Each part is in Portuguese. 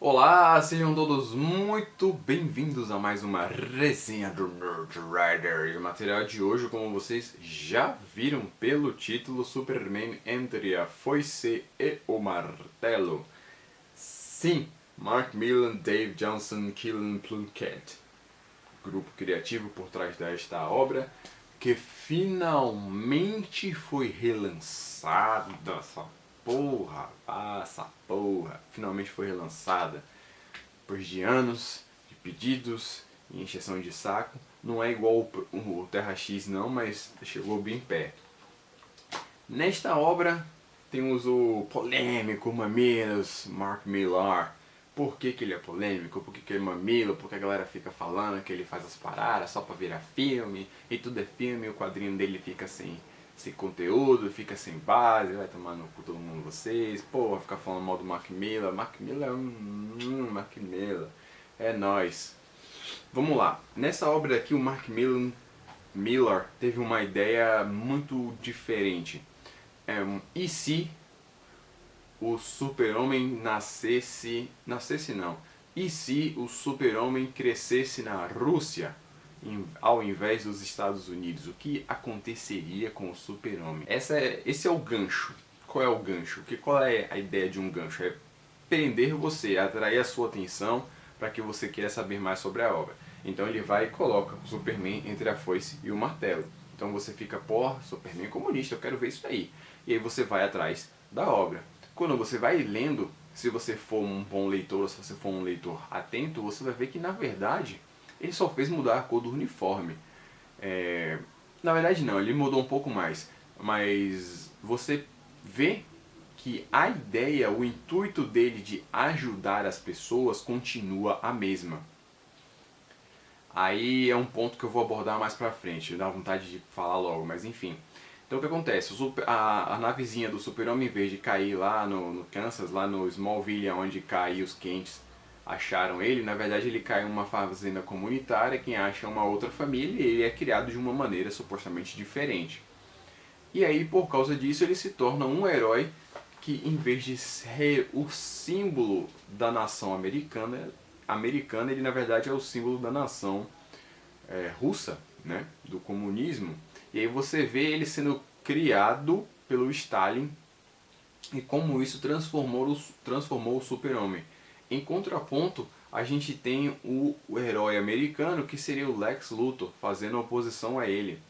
Olá, sejam todos muito bem-vindos a mais uma resenha do Nerd Rider. E o material de hoje, como vocês já viram pelo título, Superman entre a foice e o martelo. Sim, Mark Millar, Dave Johnson, Kieran Plunkett, grupo criativo por trás desta obra, que finalmente foi relançada. Essa porra, finalmente foi relançada. Depois de anos de pedidos e encheção de saco. Não é igual o Terra X não, mas chegou bem perto. Nesta obra temos o polêmico Mamilos Mark Millar. Por que ele é polêmico? Por que ele é mamilo? Porque a galera fica falando que ele faz as paradas só pra virar filme, e tudo é filme, e o quadrinho dele fica sem conteúdo, fica sem base, vai tomar no cu todo mundo vocês, pô, vai ficar falando mal do Mark Millar. Mark Millar é Mark Millar, é nóis. Vamos lá, nessa obra aqui o Mark Millar teve uma ideia muito diferente. E se o super-homem nascesse não, e se o super-homem crescesse na Rússia ao invés dos Estados Unidos? O que aconteceria com o super-homem? Esse é o gancho. Qual é o gancho? Qual é a ideia de um gancho? É prender você, atrair a sua atenção para que você queira saber mais sobre a obra. Então ele vai e coloca o Superman entre a foice e o martelo. Então você fica, porra, Superman é comunista, eu quero ver isso daí. E aí você vai atrás da obra. Quando você vai lendo, se você for um bom leitor ou se você for um leitor atento, você vai ver que na verdade ele só fez mudar a cor do uniforme. Na verdade não, ele mudou um pouco mais. Mas você vê que a ideia, o intuito dele de ajudar as pessoas continua a mesma. Aí é um ponto que eu vou abordar mais pra frente, dá vontade de falar logo, mas enfim. Então o que acontece? A navezinha do Super-Homem, em vez de cair lá no Kansas, lá no Smallville, onde cai os Kents acharam ele, na verdade ele cai em uma fazenda comunitária, quem acha uma outra família, e ele é criado de uma maneira supostamente diferente. E aí, por causa disso, ele se torna um herói que, em vez de ser o símbolo da nação americana, ele na verdade é o símbolo da nação russa, né, do comunismo. E aí você vê ele sendo criado pelo Stalin e como isso transformou o Super-Homem. Em contraponto, a gente tem o herói americano, que seria o Lex Luthor, fazendo oposição a ele.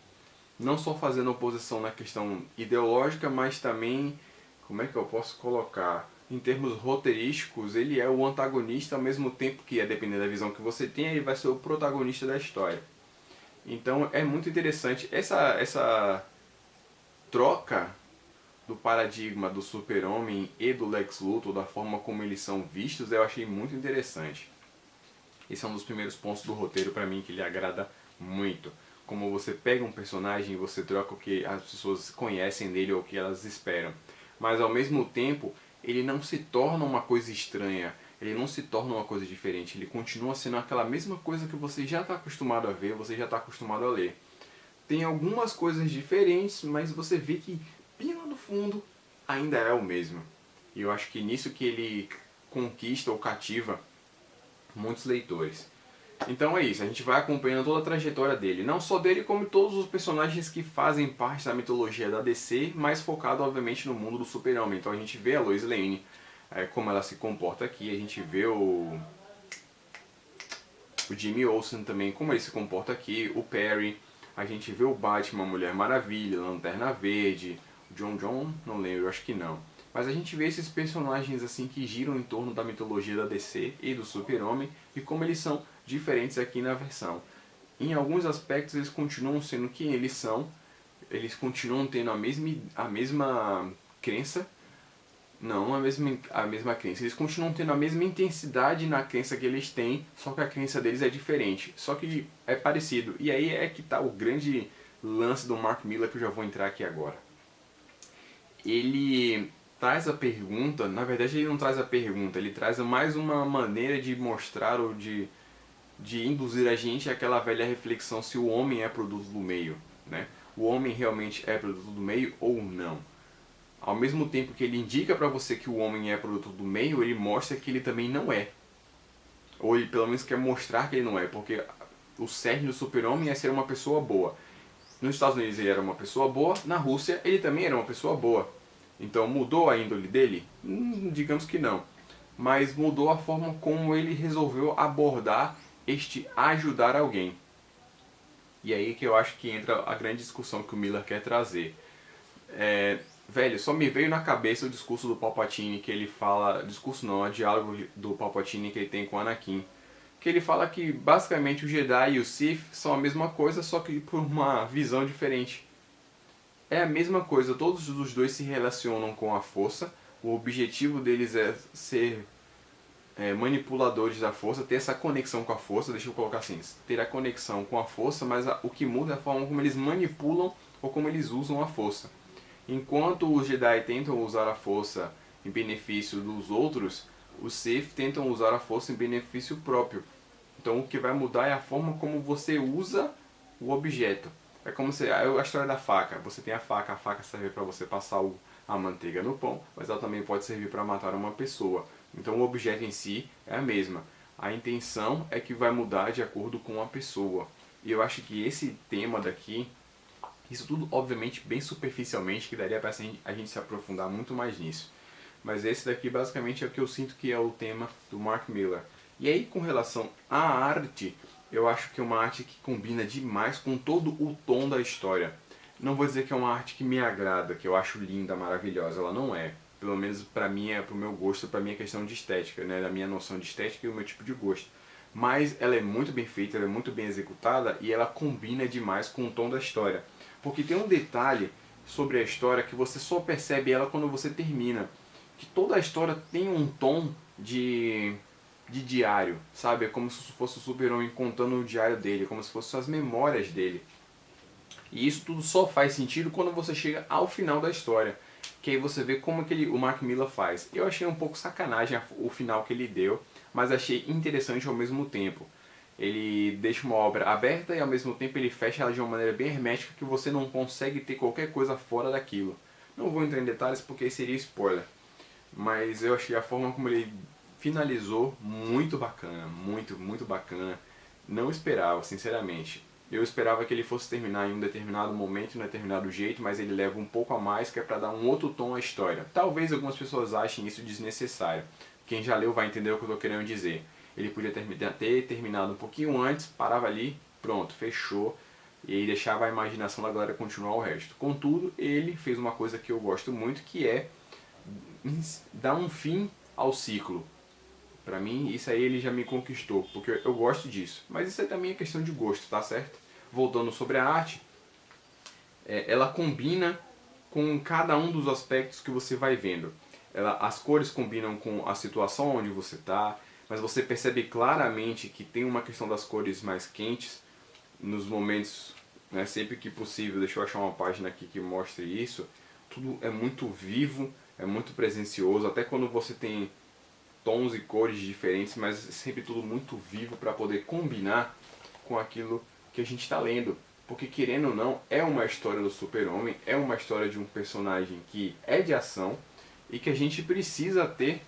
Não só fazendo oposição na questão ideológica, mas também, como é que eu posso colocar? Em termos roteirísticos, ele é o antagonista ao mesmo tempo que, dependendo da visão que você tem, ele vai ser o protagonista da história. Então é muito interessante essa troca do paradigma do Super-Homem e do Lex Luthor, da forma como eles são vistos, eu achei muito interessante. Esse é um dos primeiros pontos do roteiro para mim que lhe agrada muito. Como você pega um personagem e você troca o que as pessoas conhecem dele ou o que elas esperam. Mas ao mesmo tempo, ele não se torna uma coisa estranha, ele não se torna uma coisa diferente, ele continua sendo aquela mesma coisa que você já está acostumado a ver, você já está acostumado a ler. Tem algumas coisas diferentes, mas você vê que bem lá no fundo ainda é o mesmo. E eu acho que nisso que ele conquista ou cativa muitos leitores. Então é isso, a gente vai acompanhando toda a trajetória dele. Não só dele, como todos os personagens que fazem parte da mitologia da DC, mas focado obviamente no mundo do Super-Homem. Então a gente vê a Lois Lane, como ela se comporta aqui, a gente vê o Jimmy Olsen também, como ele se comporta aqui, o Perry, a gente vê o Batman, a Mulher Maravilha, Lanterna Verde, o John, não lembro, acho que não. Mas a gente vê esses personagens assim que giram em torno da mitologia da DC e do Super-Homem e como eles são diferentes aqui na versão. Em alguns aspectos eles continuam sendo quem eles são, eles continuam tendo a mesma crença, não a mesma crença, eles continuam tendo a mesma intensidade na crença que eles têm, só que a crença deles é diferente, só que é parecido. E aí é que está o grande lance do Mark Millar, que eu já vou entrar aqui agora. Ele traz a pergunta, na verdade ele não traz a pergunta, ele traz mais uma maneira de mostrar ou de induzir a gente àquela velha reflexão se o homem é produto do meio, né? O homem realmente é produto do meio ou não? Ao mesmo tempo que ele indica para você que o homem é produto do meio, ele mostra que ele também não é. Ou ele pelo menos quer mostrar que ele não é, porque o cerne do super-homem é ser uma pessoa boa. Nos Estados Unidos ele era uma pessoa boa, na Rússia ele também era uma pessoa boa. Então mudou a índole dele? Digamos que não. Mas mudou a forma como ele resolveu abordar este ajudar alguém. E aí que eu acho que entra a grande discussão que o Miller quer trazer. Velho, só me veio na cabeça o discurso do Palpatine que ele fala... Discurso não, é o diálogo do Palpatine que ele tem com Anakin. Que ele fala que basicamente o Jedi e o Sith são a mesma coisa, só que por uma visão diferente. É a mesma coisa, todos os dois se relacionam com a força. O objetivo deles é ser manipuladores da força, ter essa conexão com a força, deixa eu colocar assim, ter a conexão com a força, mas o que muda é a forma como eles manipulam ou como eles usam a força. Enquanto os Jedi tentam usar a força em benefício dos outros, os Sith tentam usar a força em benefício próprio. Então o que vai mudar é a forma como você usa o objeto. É como se a história da faca. Você tem a faca serve para você passar a manteiga no pão, mas ela também pode servir para matar uma pessoa. Então o objeto em si é a mesma. A intenção é que vai mudar de acordo com a pessoa. E eu acho que esse tema daqui, isso tudo obviamente bem superficialmente, que daria para a gente se aprofundar muito mais nisso. Mas esse daqui basicamente é o que eu sinto que é o tema do Mark Miller. E aí com relação à arte, eu acho que é uma arte que combina demais com todo o tom da história. Não vou dizer que é uma arte que me agrada, que eu acho linda, maravilhosa, ela não é. Pelo menos pra mim, é pro meu gosto, pra mim é questão de estética, né? Da minha noção de estética e o meu tipo de gosto. Mas ela é muito bem feita, ela é muito bem executada e ela combina demais com o tom da história. Porque tem um detalhe sobre a história que você só percebe ela quando você termina. Que toda a história tem um tom de diário, sabe? É como se fosse o Super-Homem contando o diário dele, como se fossem as memórias dele. E isso tudo só faz sentido quando você chega ao final da história. Que aí você vê como que o Mark Miller faz. Eu achei um pouco sacanagem o final que ele deu, mas achei interessante ao mesmo tempo. Ele deixa uma obra aberta e ao mesmo tempo ele fecha ela de uma maneira bem hermética que você não consegue ter qualquer coisa fora daquilo. Não vou entrar em detalhes porque seria spoiler. Mas eu achei a forma como ele finalizou muito bacana, muito bacana. Não esperava, sinceramente. Eu esperava que ele fosse terminar em um determinado momento, em um determinado jeito, mas ele leva um pouco a mais, que é para dar um outro tom à história. Talvez algumas pessoas achem isso desnecessário. Quem já leu vai entender o que eu estou querendo dizer. Ele podia ter terminado um pouquinho antes, parava ali, pronto, fechou, e aí deixava a imaginação da galera continuar o resto. Contudo, ele fez uma coisa que eu gosto muito, que é dar um fim ao ciclo. Pra mim, isso aí ele já me conquistou, porque eu gosto disso. Mas isso aí também é questão de gosto, tá certo? Voltando sobre a arte, ela combina com cada um dos aspectos que você vai vendo. As cores combinam com a situação onde você está, mas você percebe claramente que tem uma questão das cores mais quentes nos momentos, né, sempre que possível. Deixa eu achar uma página aqui que mostre isso. Tudo é muito vivo, é muito presencioso, até quando você tem tons e cores diferentes, mas sempre tudo muito vivo para poder combinar com aquilo que a gente está lendo. Porque querendo ou não, é uma história do Super-Homem, é uma história de um personagem que é de ação e que a gente precisa ter...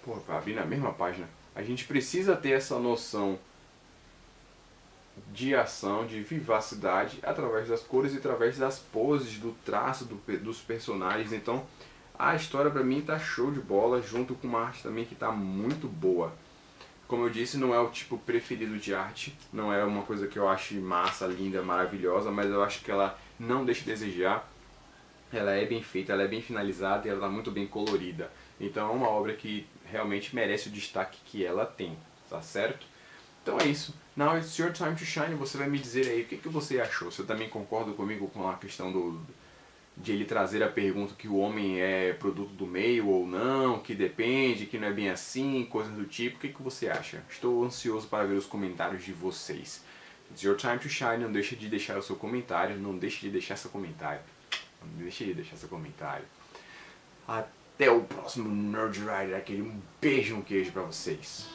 Pô, pra abrir na mesma página. A gente precisa ter essa noção de ação, de vivacidade, através das cores e através das poses, do traço dos personagens. Então, a história pra mim tá show de bola, junto com uma arte também que tá muito boa. Como eu disse, não é o tipo preferido de arte, não é uma coisa que eu ache massa, linda, maravilhosa, mas eu acho que ela não deixa de desejar. Ela é bem feita, ela é bem finalizada e ela tá muito bem colorida. Então é uma obra que realmente merece o destaque que ela tem, tá certo? Então é isso. Now it's your time to shine. Você vai me dizer aí o que você achou. Você também concorda comigo com a questão de ele trazer a pergunta que o homem é produto do meio ou não, que depende, que não é bem assim, coisas do tipo. O que você acha? Estou ansioso para ver os comentários de vocês. It's your time to shine. Não deixe de deixar o seu comentário. Não deixe de deixar seu comentário. Não deixe de deixar seu comentário. Até o próximo Nerd Rider. Aquele beijo, um queijo para vocês.